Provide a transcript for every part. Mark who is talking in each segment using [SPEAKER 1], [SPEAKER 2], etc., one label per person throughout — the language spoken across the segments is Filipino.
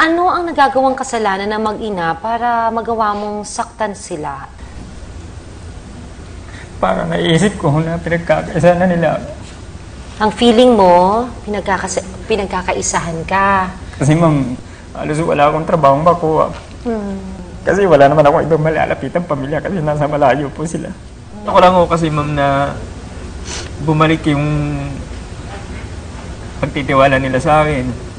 [SPEAKER 1] Ano ang nagagawang kasalanan ng mag-ina para magawa mong saktan sila?
[SPEAKER 2] Parang naiisip ko na pinagkakaisa na nila.
[SPEAKER 1] Ang feeling mo, pinagkakaisahan ka.
[SPEAKER 2] Kasi ma'am, halos wala akong trabaho makuha. Kasi wala naman akong ibang malalapitan pamilya kasi nasa malayo po sila. Ako lang ho kasi ma'am na bumalik yung pagtitiwala nila sa akin.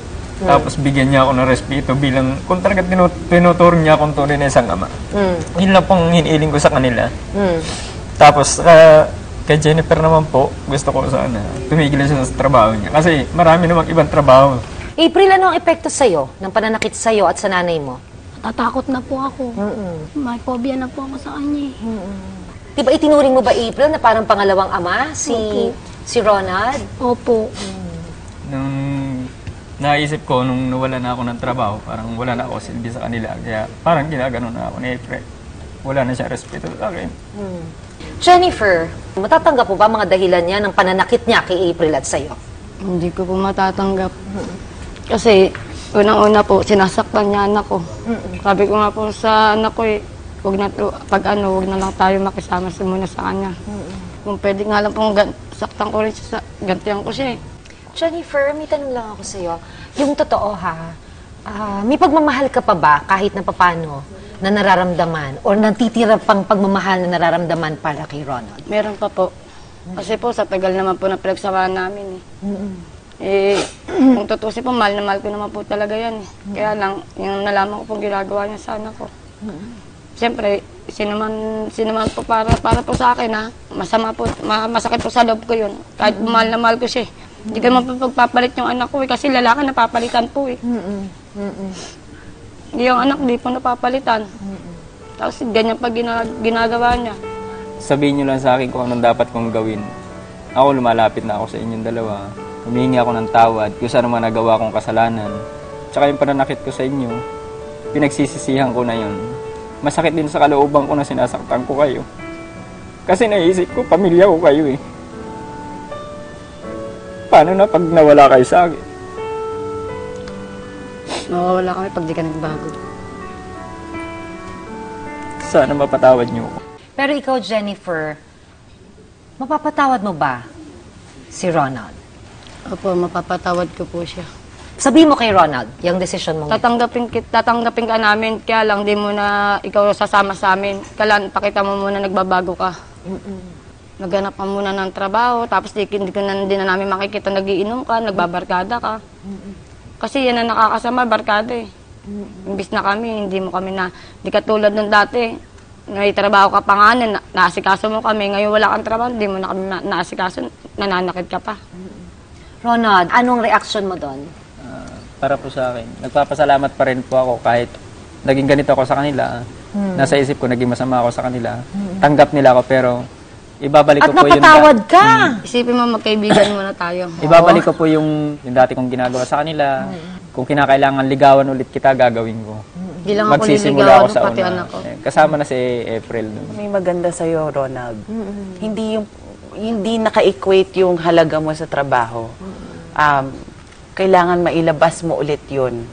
[SPEAKER 2] Tapos bigyan niya ako ng respeto bilang kung talaga tinuturo niya akong tunay na isang ama. Yun lang pong hinihiling ko sa kanila. Tapos kay Jennifer naman po, gusto ko sana tumigil siya sa trabaho niya. Kasi marami namang ibang trabaho.
[SPEAKER 1] April, ano ang epekto sa'yo ng pananakit sa'yo at sa nanay mo?
[SPEAKER 3] Natatakot na po ako. May phobia na po ako sa kanya.
[SPEAKER 1] Diba itinuring mo ba, April, na parang pangalawang ama, si Ronald?
[SPEAKER 3] Opo.
[SPEAKER 2] Nung naisip ko, nung nawala na ako ng trabaho, parang wala na ako silbi sa kanila. Kaya parang ginagano na ako ni April. Wala na siya respeto sa akin.
[SPEAKER 1] Jennifer, matatanggap mo ba mga dahilan niya ng pananakit niya kay April at sa'yo?
[SPEAKER 3] Hindi ko po matatanggap. Kasi, unang-una po, sinasaktan niya anak ko. Sabi ko nga po sa anak ko huwag na lang tayo makisama muna sa kanya. Kung pwede nga lang pong saktan ko rin siya, gantihan ko siya
[SPEAKER 1] Jennifer, may tanong lang ako sa'yo. Yung totoo may pagmamahal ka pa ba kahit na papano na nararamdaman or natitira pang pagmamahal na nararamdaman para kay Ronald?
[SPEAKER 3] Meron pa po. Kasi po, sa tagal naman po na pinagsamahan namin kung tutusin po, mahal na mahal ko naman po talaga yan Kaya lang, yung nalaman ko pong ginagawa niya sa anak ko. Siyempre, sinuman po para po sa akin masama po, masakit po sa loob ko yun. Kahit mahal na mahal ko siya Hindi ka naman pagpapalit yung anak ko kasi lalaki napapalitan po Yung anak di po napapalitan. Tapos ganyan pa ginagawa niya.
[SPEAKER 2] Sabihin niyo lang sa akin kung anong dapat kong gawin. Ako lumalapit na ako sa inyong dalawa. Humihingi ako ng tawad kung saan naman nagawa kong kasalanan. Tsaka yung pananakit ko sa inyo, pinagsisisihan ko na yun. Masakit din sa kalooban ko na sinasaktan ko kayo. Kasi naisip ko, pamilya ko kayo Paano na pag nawala kayo sa akin?
[SPEAKER 3] Mawawala kami pag di ka nagbago.
[SPEAKER 2] Sana mapatawad niyo ako.
[SPEAKER 1] Pero ikaw, Jennifer, mapapatawad mo ba si Ronald?
[SPEAKER 3] Opo, mapapatawad ko po siya.
[SPEAKER 1] Sabihin mo kay Ronald, yung decision mo.
[SPEAKER 3] Tatanggapin ka namin, kaya lang di mo na ikaw sasama sa amin. Kailan pakita mo muna nagbabago ka. Naghanap ka muna ng trabaho, tapos di na namin makikita nagiinom ka, nagbabarkada ka. Kasi yan ang nakakasama, barkada Imbis na kami, hindi katulad ng dati. May trabaho ka pa nga, naasikaso mo kami. Ngayon wala kang trabaho, hindi mo na kami naasikaso, nananakit ka pa.
[SPEAKER 1] Ronald, anong reaction mo doon?
[SPEAKER 2] Para po sa akin, nagpapasalamat pa rin po ako kahit naging ganito ako sa kanila. Nasa isip ko, naging masama ako sa kanila. Tanggap nila ako, pero ibabalik ko po yung...
[SPEAKER 1] At napatawad ka!
[SPEAKER 3] Isipin mo, magkaibigan muna tayo.
[SPEAKER 2] Ibabalik ko po yung dati kong ginagawa sa kanila. Kung kinakailangan ligawan ulit kita, gagawin ko.
[SPEAKER 3] Hindi lang ako
[SPEAKER 2] Magsisimula
[SPEAKER 3] niligawan,
[SPEAKER 2] ako sa
[SPEAKER 3] pati
[SPEAKER 2] una.
[SPEAKER 3] anak ko.
[SPEAKER 2] Kasama na si April.
[SPEAKER 4] May maganda sa'yo, Ronald. Hindi naka-equate yung halaga mo sa trabaho. Kailangan mailabas mo ulit yun.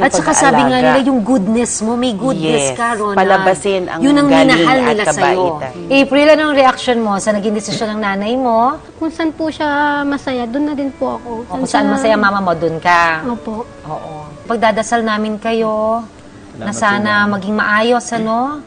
[SPEAKER 1] At saka sabi nga nila, yung goodness mo, may goodness ka, Ronald.
[SPEAKER 4] Palabasin ang
[SPEAKER 1] yun ang
[SPEAKER 4] galing
[SPEAKER 1] minahal
[SPEAKER 4] at
[SPEAKER 1] nila sa'yo.
[SPEAKER 4] kabaitan.
[SPEAKER 1] April, anong reaction mo sa naging desisyon ng nanay mo?
[SPEAKER 5] Kung saan po siya masaya, doon na din po ako.
[SPEAKER 1] O kung saan masaya mama mo, dun ka.
[SPEAKER 5] Opo.
[SPEAKER 1] Oo. Pagdadasal namin kayo na sana maging maayos, ano?